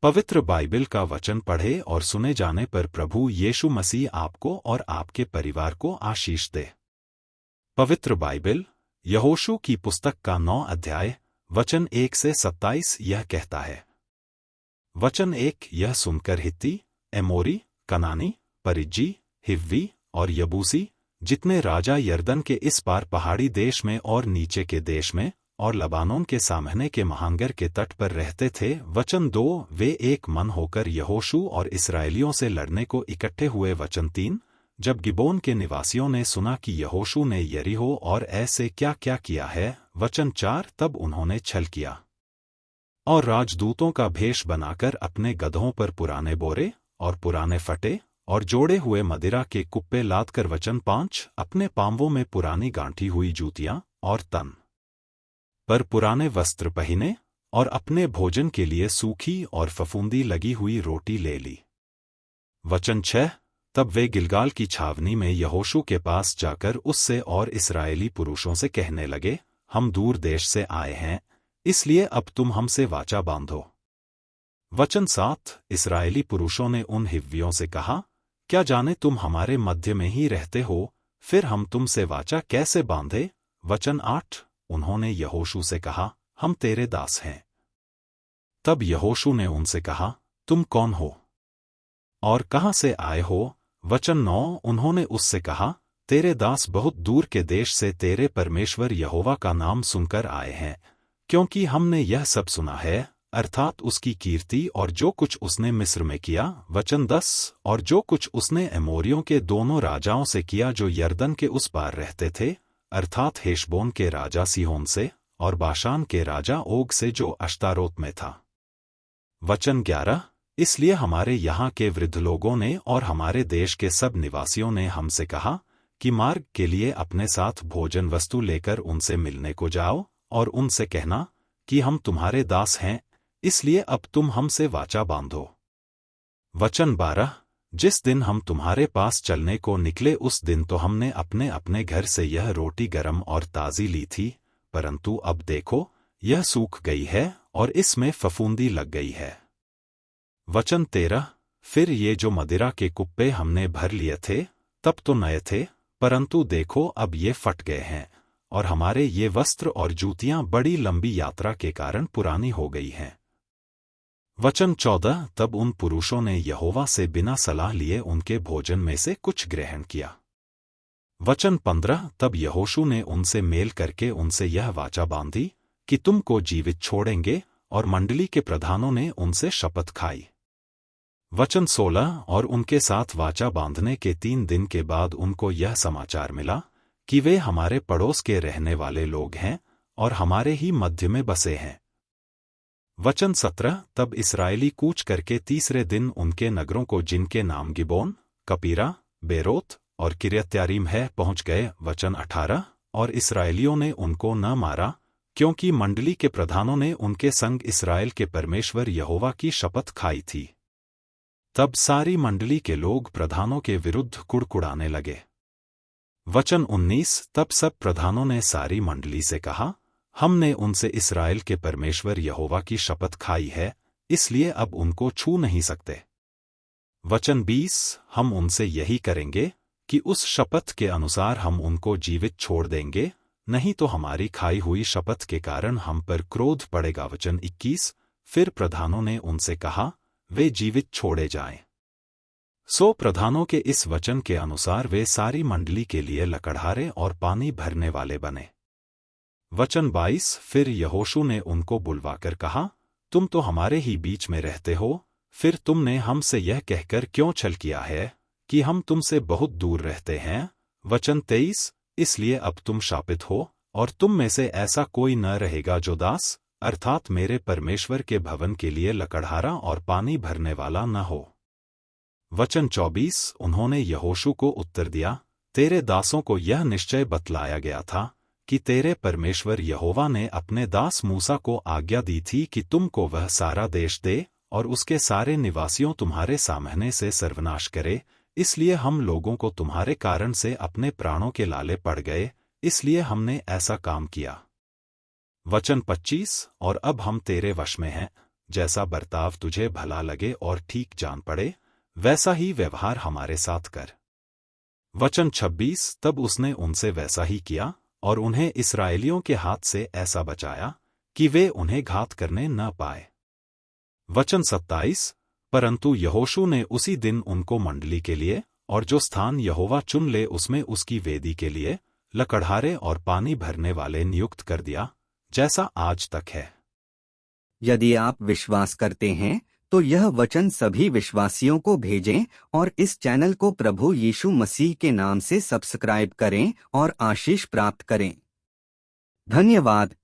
पवित्र बाइबल का वचन पढ़े और सुने जाने पर प्रभु यीशु मसीह आपको और आपके परिवार को आशीष दे। पवित्र बाइबल यहोशू की पुस्तक का 9 अध्याय वचन 1 से 27 यह कहता है। वचन 1 यह सुनकर हित्ती, एमोरी, कनानी, परिज्जी, हिव्वी और यबूसी जितने राजा यरदन के इस पार पहाड़ी देश में और नीचे के देश में और लबानोन के सामने के महांगर के तट पर रहते थे। वचन 2 वे एक मन होकर यहोशू और इस्राएलियों से लड़ने को इकट्ठे हुए। वचन 3 जब गिबोन के निवासियों ने सुना कि यहोशू ने यरीहो और ऐसे क्या क्या किया है। वचन 4 तब उन्होंने छल किया और राजदूतों का भेष बनाकर अपने गधों पर पुराने बोरे और पुराने फटे और जोड़े हुए मदिरा के कुप्पे लादकर। वचन 5 अपने पांवों में पुरानी गांठी हुई जूतियां और तन पर पुराने वस्त्र पहने और अपने भोजन के लिए सूखी और फफूंदी लगी हुई रोटी ले ली। वचन 6 तब वे गिलगाल की छावनी में यहोशू के पास जाकर उससे और इस्राएली पुरुषों से कहने लगे, हम दूर देश से आए हैं, इसलिए अब तुम हमसे वाचा बांधो। वचन 7 इस्राएली पुरुषों ने उन हिव्वियों से कहा, क्या जाने तुम हमारे मध्य में ही रहते हो, फिर हम तुमसे वाचा कैसे बांधे। वचन 8 उन्होंने यहोशू से कहा, हम तेरे दास हैं। तब यहोशू ने उनसे कहा, तुम कौन हो और कहां से आए हो। वचन 9 उन्होंने उससे कहा, तेरे दास बहुत दूर के देश से तेरे परमेश्वर यहोवा का नाम सुनकर आए हैं, क्योंकि हमने यह सब सुना है, अर्थात उसकी कीर्ति और जो कुछ उसने मिस्र में किया। वचन 10 और जो कुछ उसने एमोरियों के दोनों राजाओं से किया जो यरदन के उस पार रहते थे, अर्थात हेशबोन के राजा सीहोन से और बाशान के राजा ओग से जो अश्तारोत में था। वचन 11 इसलिए हमारे यहाँ के वृद्ध लोगों ने और हमारे देश के सब निवासियों ने हमसे कहा कि मार्ग के लिए अपने साथ भोजन वस्तु लेकर उनसे मिलने को जाओ और उनसे कहना कि हम तुम्हारे दास हैं, इसलिए अब तुम हमसे वाचा बांधो। वचन 12 जिस दिन हम तुम्हारे पास चलने को निकले उस दिन तो हमने अपने अपने घर से यह रोटी गरम और ताज़ी ली थी, परंतु अब देखो यह सूख गई है और इसमें फफूंदी लग गई है। वचन 13 फिर ये जो मदिरा के कुप्पे हमने भर लिए थे तब तो नए थे, परंतु देखो अब ये फट गए हैं और हमारे ये वस्त्र और जूतियां बड़ी लंबी यात्रा के कारण पुरानी हो गई हैं। वचन 14 तब उन पुरुषों ने यहोवा से बिना सलाह लिए उनके भोजन में से कुछ ग्रहण किया। वचन 15 तब यहोशू ने उनसे मेल करके उनसे यह वाचा बांधी कि तुमको जीवित छोड़ेंगे, और मंडली के प्रधानों ने उनसे शपथ खाई। वचन 16 और उनके साथ वाचा बांधने के 3 दिन के बाद उनको यह समाचार मिला कि वे हमारे पड़ोस के रहने वाले लोग हैं और हमारे ही मध्य में बसे हैं। वचन 17 तब इस्राएली कूच करके तीसरे दिन उनके नगरों को जिनके नाम गिबोन, कपीरा, बेरोत और किर्यत्यारीम है पहुंच गए। वचन 18 और इस्राएलियों ने उनको न मारा, क्योंकि मंडली के प्रधानों ने उनके संग इस्राएल के परमेश्वर यहोवा की शपथ खाई थी। तब सारी मंडली के लोग प्रधानों के विरुद्ध कुड़कुड़ाने लगे। वचन 19 तब सब प्रधानों ने सारी मंडली से कहा, हमने उनसे इस्राएल के परमेश्वर यहोवा की शपथ खाई है, इसलिए अब उनको छू नहीं सकते। वचन 20 हम उनसे यही करेंगे कि उस शपथ के अनुसार हम उनको जीवित छोड़ देंगे, नहीं तो हमारी खाई हुई शपथ के कारण हम पर क्रोध पड़ेगा। वचन 21 फिर प्रधानों ने उनसे कहा, वे जीवित छोड़े जाएं। सो प्रधानों के इस वचन के अनुसार वे सारी मंडली के लिए लकड़हारे और पानी भरने वाले बने। वचन 22 फिर यहोशू ने उनको बुलवाकर कहा, तुम तो हमारे ही बीच में रहते हो, फिर तुमने हमसे यह कहकर क्यों छल किया है कि हम तुमसे बहुत दूर रहते हैं। वचन 23 इसलिए अब तुम शापित हो और तुम में से ऐसा कोई न रहेगा जो दास अर्थात मेरे परमेश्वर के भवन के लिए लकड़हारा और पानी भरने वाला न हो। वचन 24 उन्होंने यहोशू को उत्तर दिया, तेरे दासों को यह निश्चय बतलाया गया था कि तेरे परमेश्वर यहोवा ने अपने दास मूसा को आज्ञा दी थी कि तुमको वह सारा देश दे और उसके सारे निवासियों तुम्हारे सामने से सर्वनाश करे, इसलिए हम लोगों को तुम्हारे कारण से अपने प्राणों के लाले पड़ गए, इसलिए हमने ऐसा काम किया। वचन 25 और अब हम तेरे वश में हैं, जैसा बर्ताव तुझे भला लगे और ठीक जान पड़े, वैसा ही व्यवहार हमारे साथ कर। वचन 26। तब उसने उनसे वैसा ही किया और उन्हें इस्राएलियों के हाथ से ऐसा बचाया कि वे उन्हें घात करने न पाए। वचन 27। परंतु यहोशू ने उसी दिन उनको मंडली के लिए और जो स्थान यहोवा चुन ले उसमें उसकी वेदी के लिए लकड़हारे और पानी भरने वाले नियुक्त कर दिया, जैसा आज तक है। यदि आप विश्वास करते हैं तो यह वचन सभी विश्वासियों को भेजें और इस चैनल को प्रभु यीशु मसीह के नाम से सब्सक्राइब करें और आशीष प्राप्त करें। धन्यवाद।